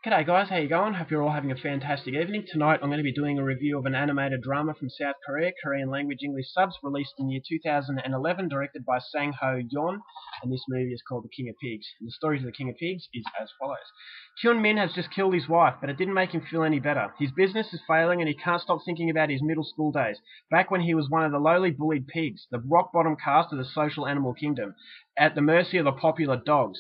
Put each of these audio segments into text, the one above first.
G'day guys, how you going? Hope you're all having a fantastic evening. Tonight I'm going to be doing a review of an animated drama from South Korea, Korean language English subs, released in year 2011, directed by Sang Ho Yeon, and this movie is called The King of Pigs. And the story of The King of Pigs is as follows. Hyun Min has just killed his wife, but it didn't make him feel any better. His business is failing and he can't stop thinking about his middle school days, back when he was one of the lowly bullied pigs, the rock-bottom caste of the social animal kingdom, at the mercy of the popular dogs.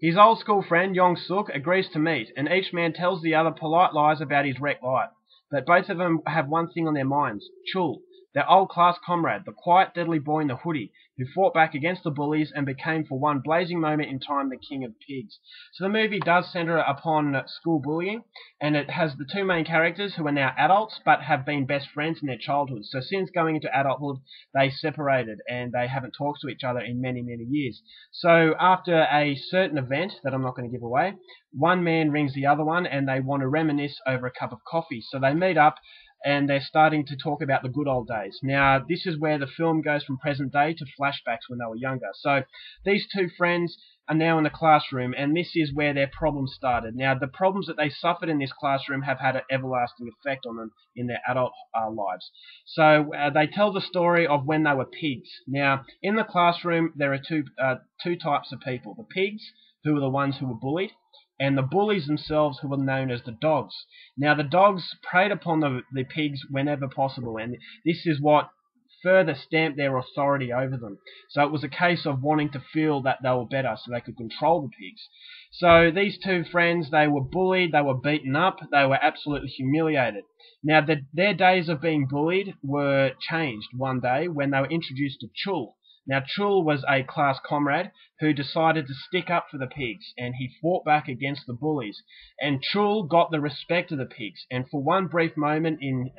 His old school friend, Yong Suk, agrees to meet, and each man tells the other polite lies about his wrecked life. But both of them have one thing on their minds: Chul, their old class comrade, the quiet, deadly boy in the hoodie, who fought back against the bullies and became for one blazing moment in time the king of pigs. So the movie does centre upon school bullying, and it has the two main characters who are now adults but have been best friends in their childhood. So since going into adulthood, they separated and they haven't talked to each other in many, many years. So after a certain event that I'm not going to give away, one man rings the other one and they want to reminisce over a cup of coffee. So they meet up and they're starting to talk about the good old days. Now, this is where the film goes from present day to flashbacks when they were younger. So these two friends are now in the classroom, and this is where their problems started. Now, the problems that they suffered in this classroom have had an everlasting effect on them in their adult lives. So they tell the story of when they were pigs. Now, in the classroom, there are two types of people: the pigs, who were the ones who were bullied, and the bullies themselves, who were known as the dogs. Now, the dogs preyed upon the pigs whenever possible, and this is what further stamped their authority over them. So it was a case of wanting to feel that they were better so they could control the pigs. So these two friends, they were bullied, they were beaten up, they were absolutely humiliated. Now, their days of being bullied were changed one day when they were introduced to Chul. Now, Chul was a class comrade who decided to stick up for the pigs, and he fought back against the bullies. And Chul got the respect of the pigs, and for one brief moment in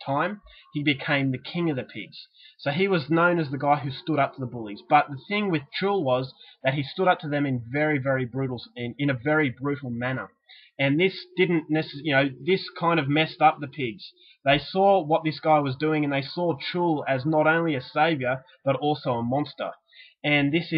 time, he became the king of the pigs. So he was known as the guy who stood up to the bullies. But the thing with Chul was that he stood up to them in in a very brutal manner. And this didn't necessarily, this kind of messed up the pigs. They saw what this guy was doing, and they saw Chul as not only a savior, but also a monster. And this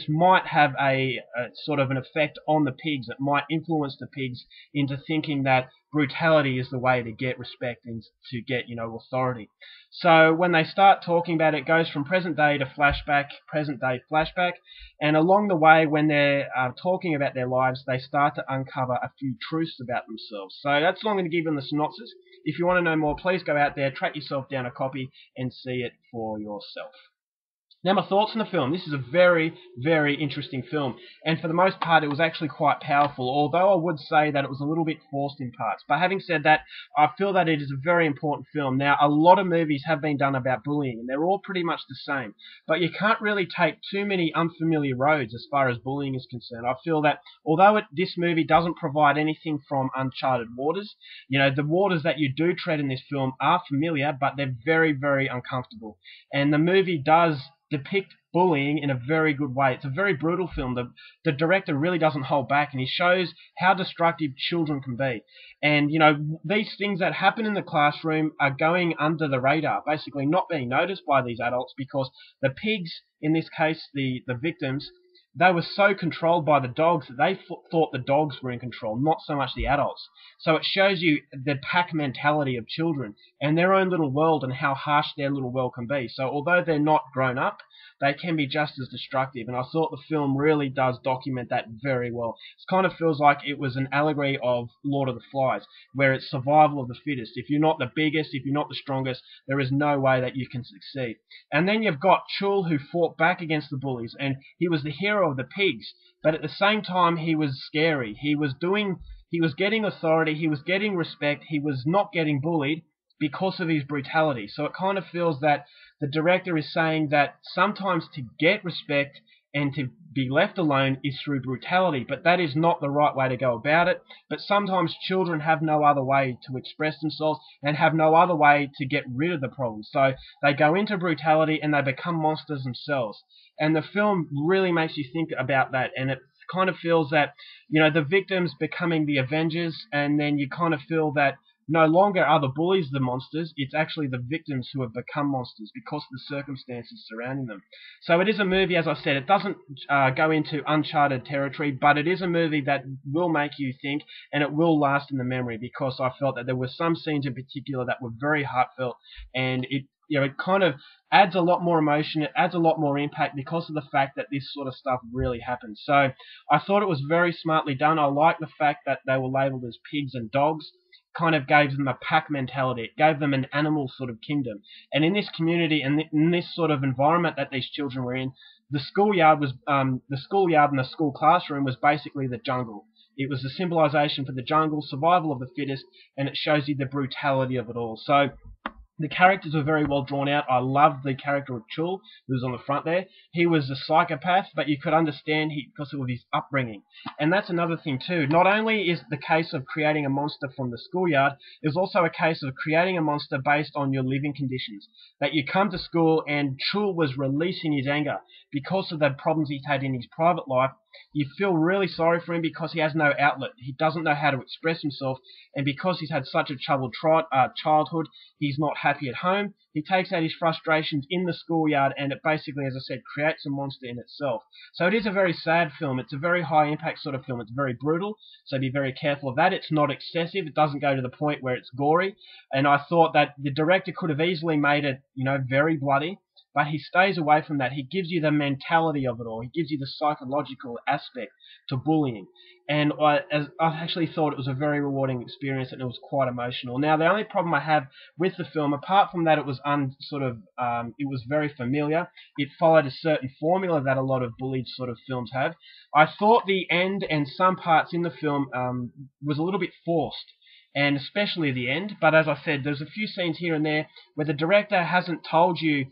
might have a sort of an effect on the pigs. It might influence the pigs into thinking that brutality is the way to get respect and to get, authority. So when they start talking about it, it goes from present day to flashback, present day flashback, and along the way, when they're talking about their lives, they start to uncover a few truths about themselves. So that's all I'm going to give them the synopsis. If you want to know more, please go out there, track yourself down a copy, and see it for yourself. Now, my thoughts on the film. This is a very, very interesting film, and for the most part, it was actually quite powerful, although I would say that it was a little bit forced in parts. But having said that, I feel that it is a very important film. Now, a lot of movies have been done about bullying, and they're all pretty much the same, but you can't really take too many unfamiliar roads as far as bullying is concerned. I feel that although this movie doesn't provide anything from uncharted waters, the waters that you do tread in this film are familiar, but they're very, very uncomfortable. And the movie does depict bullying in a very good way. It's a very brutal film. The director really doesn't hold back, and he shows how destructive children can be. And, these things that happen in the classroom are going under the radar, basically not being noticed by these adults, because the pigs, in this case, the victims, they were so controlled by the dogs that they thought the dogs were in control, not so much the adults. So it shows you the pack mentality of children and their own little world and how harsh their little world can be. So although they're not grown up, they can be just as destructive. And I thought the film really does document that very well. It kind of feels like it was an allegory of Lord of the Flies, where it's survival of the fittest. If you're not the biggest, if you're not the strongest, there is no way that you can succeed. And then you've got Chul, who fought back against the bullies, and he was the hero of the pigs, but at the same time he was scary. He was getting authority, he was getting respect, he was not getting bullied because of his brutality. So it kind of feels that the director is saying that sometimes to get respect and to be left alone is through brutality, but that is not the right way to go about it. But sometimes children have no other way to express themselves and have no other way to get rid of the problem. So they go into brutality and they become monsters themselves. And the film really makes you think about that, and it kind of feels that, the victims becoming the Avengers, and then you kind of feel that no longer are the bullies the monsters, it's actually the victims who have become monsters because of the circumstances surrounding them. So it is a movie, as I said, it doesn't go into uncharted territory, but it is a movie that will make you think, and it will last in the memory, because I felt that there were some scenes in particular that were very heartfelt, and it kind of adds a lot more emotion, it adds a lot more impact because of the fact that this sort of stuff really happens. So I thought it was very smartly done. I like the fact that they were labelled as pigs and dogs. Kind of gave them a pack mentality. It gave them an animal sort of kingdom. And in this community and in this sort of environment that these children were in, the schoolyard and the school classroom was basically the jungle. It was the symbolization for the jungle, survival of the fittest, and it shows you the brutality of it all. So the characters were very well drawn out. I loved the character of Chul, who was on the front there. He was a psychopath, but you could understand because of his upbringing. And that's another thing too. Not only is the case of creating a monster from the schoolyard, it was also a case of creating a monster based on your living conditions. That you come to school and Chul was releasing his anger because of the problems he's had in his private life. You feel really sorry for him because he has no outlet. He doesn't know how to express himself, and because he's had such a troubled childhood, he's not happy at home. He takes out his frustrations in the schoolyard, and it basically, as I said, creates a monster in itself. So it is a very sad film. It's a very high-impact sort of film. It's very brutal, so be very careful of that. It's not excessive. It doesn't go to the point where it's gory, and I thought that the director could have easily made it, very bloody. But he stays away from that. He gives you the mentality of it all. He gives you the psychological aspect to bullying. And I actually thought it was a very rewarding experience, and it was quite emotional. Now, the only problem I have with the film, apart from that it was it was very familiar. It followed a certain formula that a lot of bullied sort of films have. I thought the end and some parts in the film was a little bit forced, and especially the end. But as I said, there's a few scenes here and there where the director hasn't told you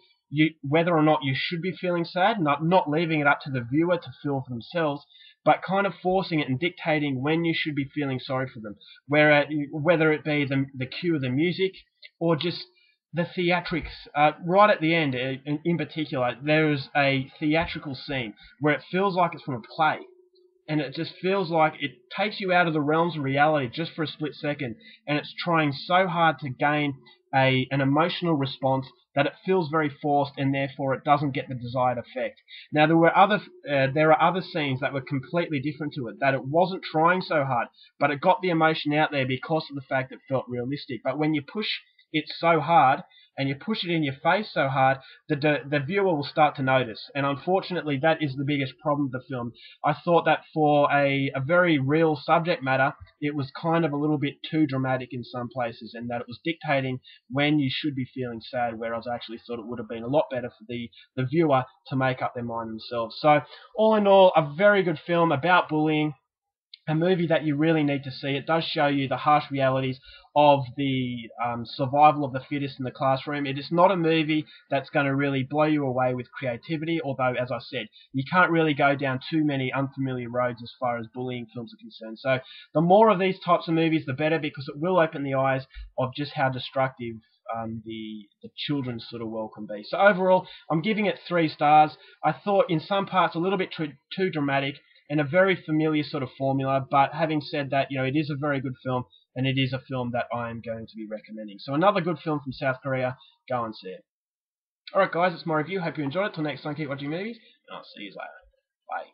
whether or not you should be feeling sad, not leaving it up to the viewer to feel for themselves, but kind of forcing it and dictating when you should be feeling sorry for them. Whether it be the cue of the music or just the theatrics. Right at the end, in particular, there is a theatrical scene where it feels like it's from a play. And it just feels like it takes you out of the realms of reality just for a split second, and it's trying so hard to gain an emotional response that it feels very forced, and therefore it doesn't get the desired effect. Now there are other scenes that were completely different to it, that it wasn't trying so hard, but it got the emotion out there because of the fact it felt realistic. But when you push it so hard, and you push it in your face so hard, the viewer will start to notice. And unfortunately, that is the biggest problem with the film. I thought that for a very real subject matter, it was kind of a little bit too dramatic in some places, and that it was dictating when you should be feeling sad, whereas I actually thought it would have been a lot better for the viewer to make up their mind themselves. So, all in all, a very good film about bullying. A movie that you really need to see. It does show you the harsh realities of the survival of the fittest in the classroom. It is not a movie that's going to really blow you away with creativity, although, as I said, you can't really go down too many unfamiliar roads as far as bullying films are concerned. So the more of these types of movies, the better, because it will open the eyes of just how destructive the children's sort of world can be. So overall, I'm giving it 3 stars. I thought in some parts a little bit too dramatic, and a very familiar sort of formula, but having said that, it is a very good film, and it is a film that I am going to be recommending. So another good film from South Korea, go and see it. Alright guys, it's my review, hope you enjoyed it. Till next time, keep watching movies, and I'll see you later. Bye.